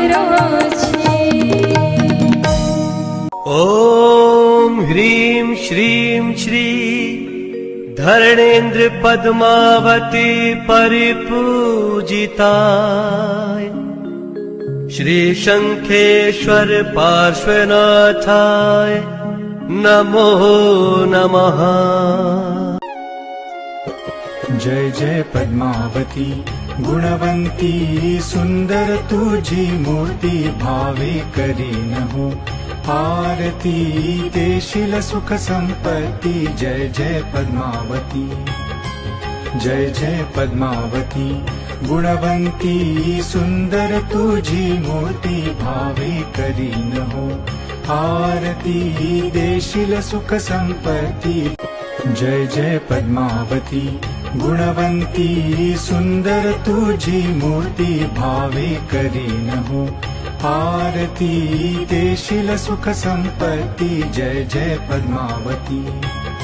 કરો છે। ઓમ હ્રીમ શ્રીમ શ્રી ધર્ણેન્દ્ર પદ્માવતી પરિપૂજિતાય શ્રી શંખેશ્વર પાર્શ્વનાથાય નમો નમઃ। जय जय पद्मावती गुणवंती सुंदर तुझी मूर्ति भावे करीन हो आरती देशील सुख संपत्ति। जय जय पद्मावती जय जय पद्मावती गुणवंती सुंदर तुझी मूर्ति भावे करीन हो आरती देशील सुख संपत्ति। जय जय पद्मावती गुणवंती सुंदर तुझी मूर्ति भावे करीन हो आरती देशील सुख संपत्ति। जय जय पद्मावती।